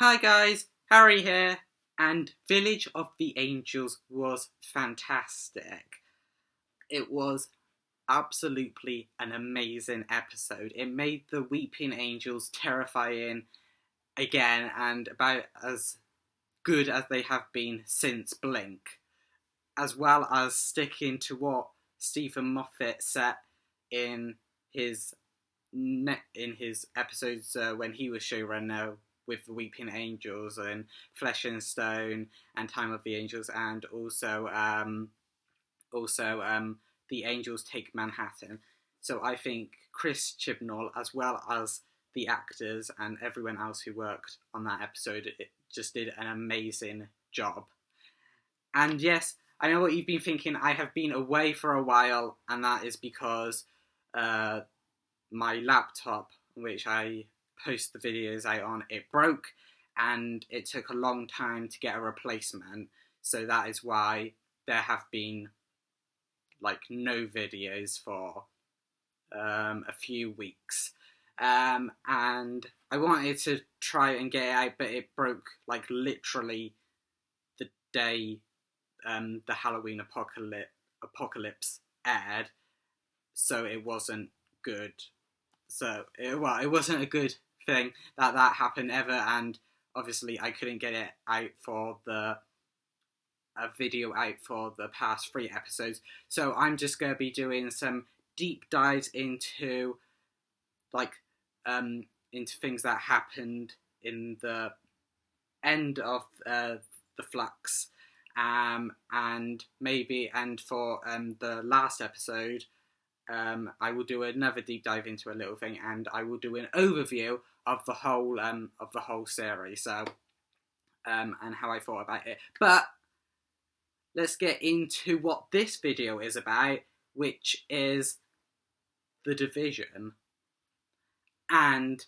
Hi guys, Harry here, and Village of the Angels was fantastic. It was absolutely an amazing episode. It made the Weeping Angels terrifying again and about as good as they have been since Blink, as well as sticking to what Stephen Moffat set in his episodes when he was showrunner with the Weeping Angels and Flesh and Stone and Time of the Angels, and also The Angels Take Manhattan. So I think Chris Chibnall, as well as the actors and everyone else who worked on that episode, it just did an amazing job. And yes, I know what you've been thinking. I have been away for a while, and that is because my laptop, which I post the videos out on, it broke, and it took a long time to get a replacement. So that is why there have been no videos for a few weeks. And I wanted to try and get it out, but it broke literally the day the Halloween apocalypse aired, so it wasn't good. So it wasn't a good thing that happened ever, and obviously I couldn't get it out for a video out for the past 3 episodes. So I'm just going to be doing some deep dives into into things that happened in the end of the Flux, and for the last episode, I will do another deep dive into a little thing, and I will do an overview of the whole series. So, and how I thought about it. But let's get into what this video is about, which is the Division and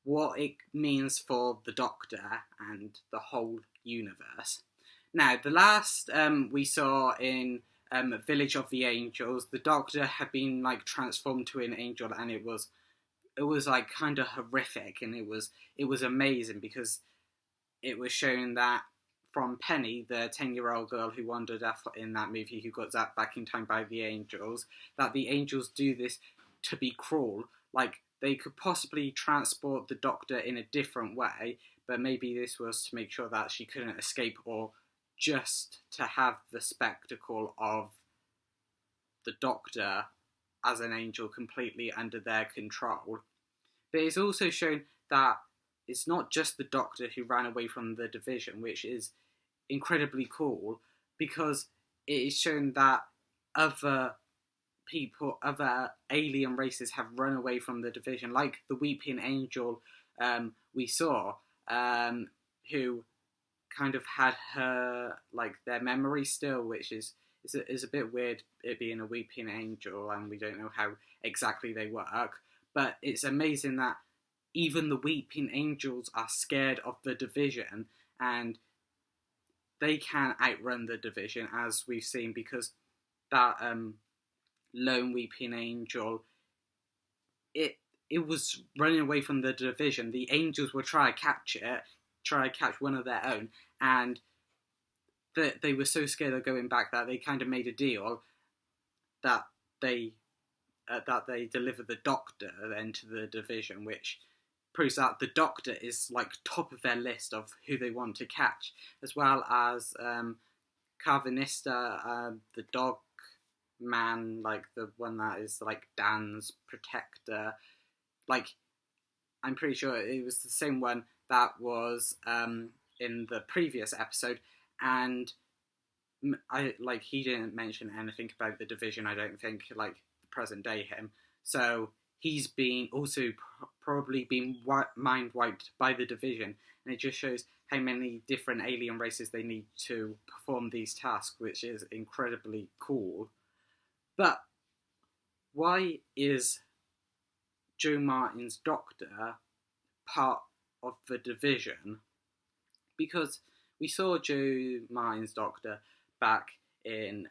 what it means for the Doctor and the whole universe. Now, the last we saw in Village of the Angels, the Doctor had been transformed to an angel, and it was kind of horrific, and it was amazing because it was shown that from Penny, the 10-year-old girl who wandered off in that movie, who got zapped back in time by the angels, that the angels do this to be cruel. They could possibly transport the Doctor in a different way, but maybe this was to make sure that she couldn't escape, or just to have the spectacle of the Doctor as an angel completely under their control. But it's also shown that it's not just the Doctor who ran away from the Division, which is incredibly cool, because it is shown that other alien races have run away from the Division, like the Weeping Angel we saw, who kind of had her their memory still, which is a bit weird, it being a Weeping Angel, and we don't know how exactly they work. But it's amazing that even the Weeping Angels are scared of the Division, and they can outrun the Division, as we've seen, because that lone Weeping Angel, it was running away from the Division. The angels were trying to catch one of their own, and they were so scared of going back that they kind of made a deal that they deliver the Doctor then to the Division, which proves that the Doctor is top of their list of who they want to catch, as well as Carvanista, the dog man, the one that is Dan's protector. I'm pretty sure it was the same one that was in the previous episode, and he didn't mention anything about the Division, I don't think, the present day him. So he's been also probably been mind wiped by the Division, and it just shows how many different alien races they need to perform these tasks, which is incredibly cool. But why is Jo Martin's Doctor part of the Division? Because we saw Jo Martin's Doctor back in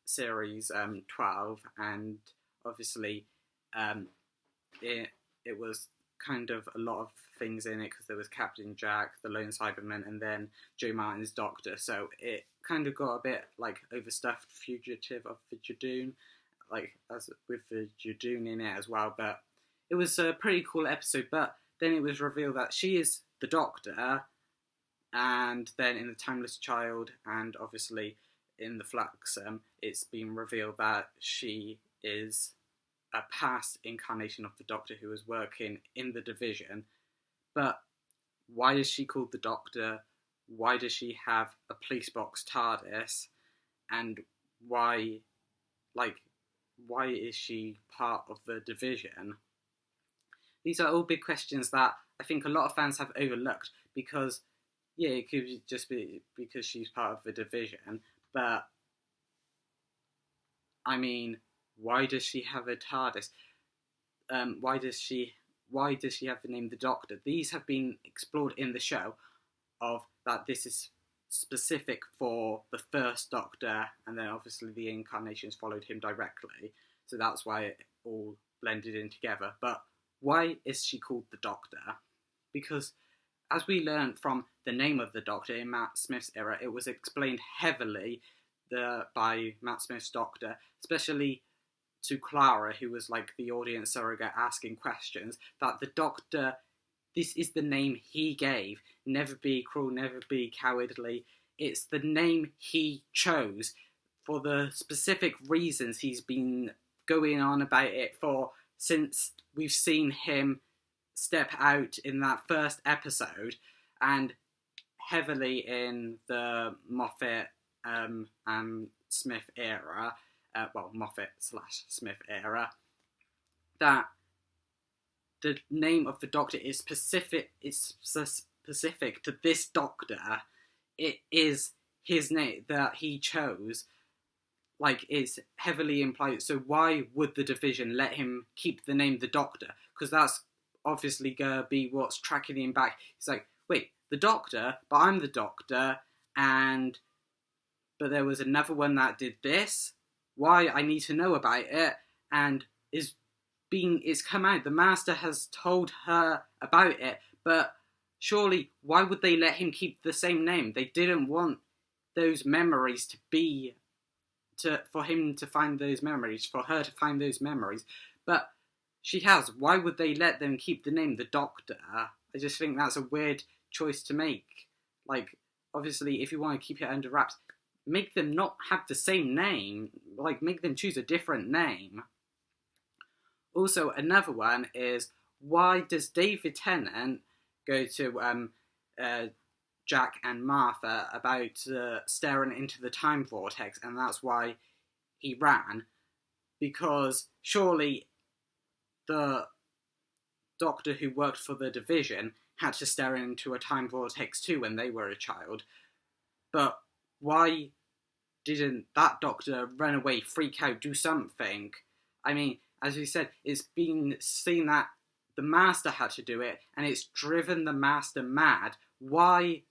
series 12, and obviously it was kind of a lot of things in it because there was Captain Jack, the Lone Cyberman, and then Joe Martin's Doctor. So it kind of got a bit like overstuffed. Fugitive of the Judoon, like as with the Judoon in it as well. But it was a pretty cool episode. But then it was revealed that she is the Doctor, and then in the Timeless Child, and obviously in the Flux, it's been revealed that she is a past incarnation of the Doctor who was working in the Division. But why is she called the Doctor? Why does she have a police box TARDIS? And why is she part of the Division? These are all big questions that I think a lot of fans have overlooked because, yeah, it could just be because she's part of the Division, but I mean, why does she have a TARDIS? Why does she have the name the Doctor? These have been explored in the show, of that this is specific for the first Doctor, and then obviously the incarnations followed him directly, so that's why it all blended in together. But why is she called the Doctor? Because as we learned from the name of the Doctor in Matt Smith's era, it was explained heavily by Matt Smith's Doctor, especially to Clara, who was like the audience surrogate asking questions, that the Doctor, this is the name he gave. Never be cruel, never be cowardly. It's the name he chose for the specific reasons he's been going on about it for since we've seen him step out in that first episode, and heavily in the Moffat and Smith era, Moffat/Smith era, that the name of the Doctor is specific. It's specific to this Doctor. It is his name that he chose. Like, it's heavily implied. So why would the Division let him keep the name the Doctor? Because that's obviously gonna be what's tracking him back. It's like, wait, the Doctor, but I'm the Doctor, but there was another one that did this. Why? I need to know about it. And it's come out. The Master has told her about it, but surely, why would they let him keep the same name? They didn't want those memories for him to find those memories, for her to find those memories. But she has. Why would they let them keep the name the Doctor? I just think that's a weird choice to make. Like, obviously, if you want to keep it under wraps, make them not have the same name. Like, make them choose a different name. Also, another one is, why does David Tennant go to Jack and Martha about staring into the time vortex, and that's why he ran? Because surely the Doctor who worked for the Division had to stare into a time vortex too when they were a child. But why didn't that Doctor run away, freak out, do something? I mean, as we said, it's been seen that the Master had to do it, and it's driven the Master mad. Why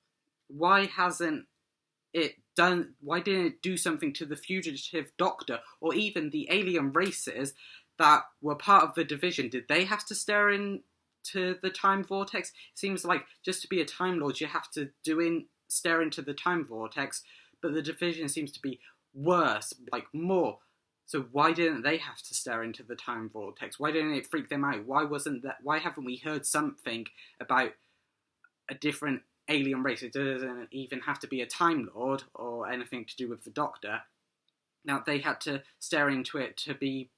hasn't it done? Why didn't it do something to the fugitive Doctor, or even the alien races that were part of the Division? Did they have to stare into the time vortex? It seems like just to be a Time Lord, you have to stare into the time vortex, but the Division seems to be worse, like more. So why didn't they have to stare into the time vortex? Why didn't it freak them out? Why haven't we heard something about a different alien race? It doesn't even have to be a Time Lord or anything to do with the Doctor. Now, they had to stare into it to be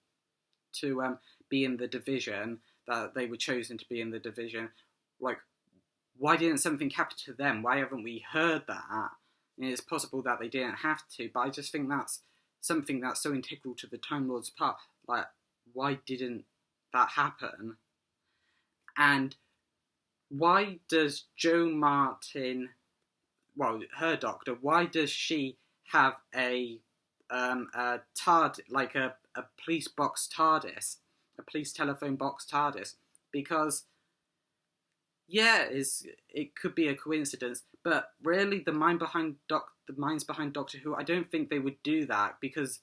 in the Division, that they were chosen to be in the Division. Like, why didn't something happen to them? Why haven't we heard that? And it's possible that they didn't have to, but I just think that's something that's so integral to the Time Lord's path. Like, why didn't that happen? And why does Jo Martin, her Doctor, why does she have a like a police box TARDIS, a police telephone box TARDIS? Because, yeah, it could be a coincidence, but really the minds behind Doctor Who, I don't think they would do that, because,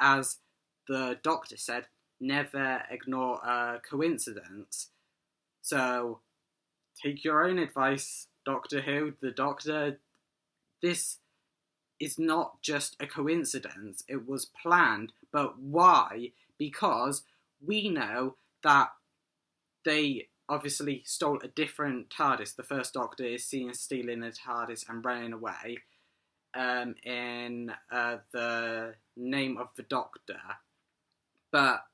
as the Doctor said, never ignore a coincidence. So take your own advice, Doctor Who. The Doctor, this is not just a coincidence. It was planned. But why? Because we know that they obviously stole a different TARDIS. The first Doctor is seen stealing a TARDIS and running away in the name of the Doctor. But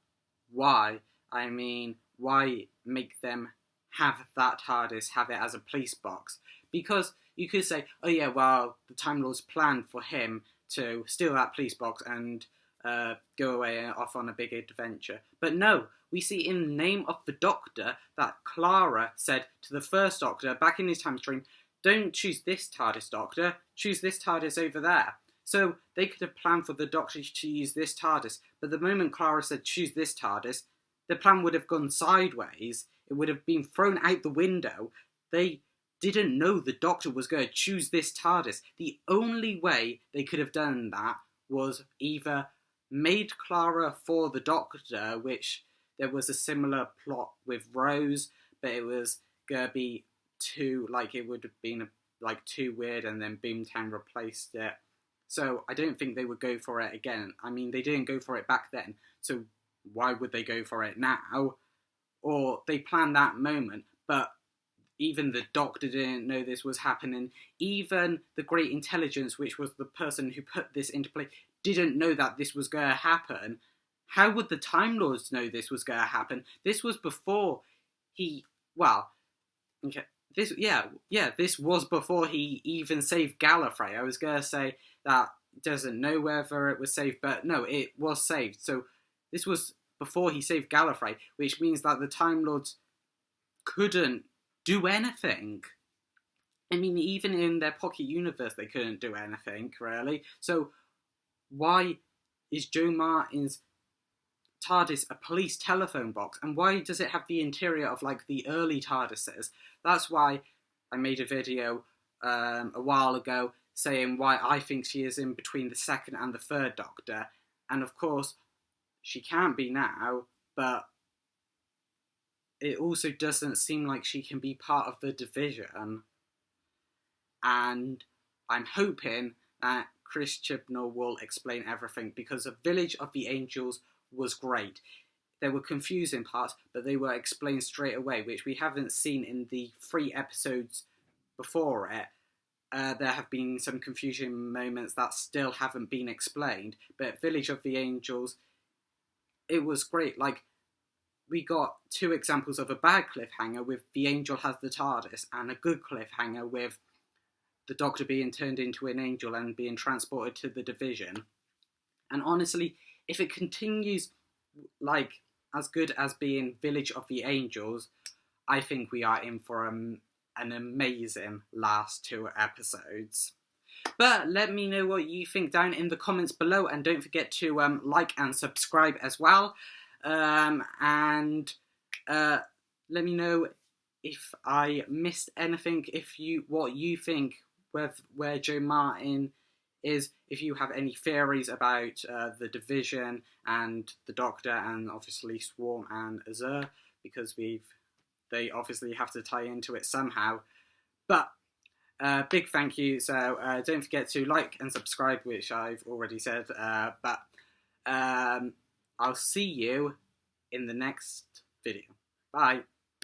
why? I mean, why make them have that TARDIS, have it as a police box? Because you could say, oh yeah, well, the Time Lords planned for him to steal that police box and go away off on a big adventure. But no, we see in the name of the Doctor that Clara said to the first Doctor back in his time stream, don't choose this TARDIS, Doctor, choose this TARDIS over there. So they could have planned for the Doctor to use this TARDIS, but the moment Clara said choose this TARDIS, the plan would have gone sideways. It would have been thrown out the window. They didn't know the Doctor was going to choose this TARDIS. The only way they could have done that was either made Clara for the Doctor, which there was a similar plot with Rose, but it was going to be too, like, it would have been too weird, and then Boomtown replaced it. So I don't think they would go for it again. I mean, they didn't go for it back then, so why would they go for it now? Or they planned that moment, but even the Doctor didn't know this was happening. Even the Great Intelligence, which was the person who put this into play, didn't know that this was going to happen. How would the Time Lords know this was going to happen? This was before he... Well, okay. This was before he even saved Gallifrey. I was going to say that doesn't know whether it was saved, but no, it was saved. So this was before he saved Gallifrey, which means that the Time Lords couldn't do anything. I mean, even in their pocket universe, they couldn't do anything, really. So why is Jo Martin's TARDIS a police telephone box? And why does it have the interior of, like, the early TARDISes? That's why I made a video a while ago saying why I think she is in between the second and the third Doctor. And of course, she can't be now, but it also doesn't seem like she can be part of the division. And I'm hoping that Chris Chibnall will explain everything, because the Village of the Angels was great. There were confusing parts, but they were explained straight away, which we haven't seen in the 3 episodes before it. There have been some confusion moments that still haven't been explained, but Village of the Angels, it was great. Like, we got 2 examples of a bad cliffhanger with the angel has the TARDIS, and a good cliffhanger with the Doctor being turned into an angel and being transported to the division. And honestly, if it continues like as good as being Village of the Angels, I think we are in for an amazing last 2 episodes. But let me know what you think down in the comments below, and don't forget to like and subscribe as well. And let me know if I missed anything, what you think where Jo Martin is, if you have any theories about the division and the Doctor, and obviously Swarm and Azure, because they obviously have to tie into it somehow. But big thank you. So don't forget to like and subscribe, which I've already said. But I'll see you in the next video. Bye.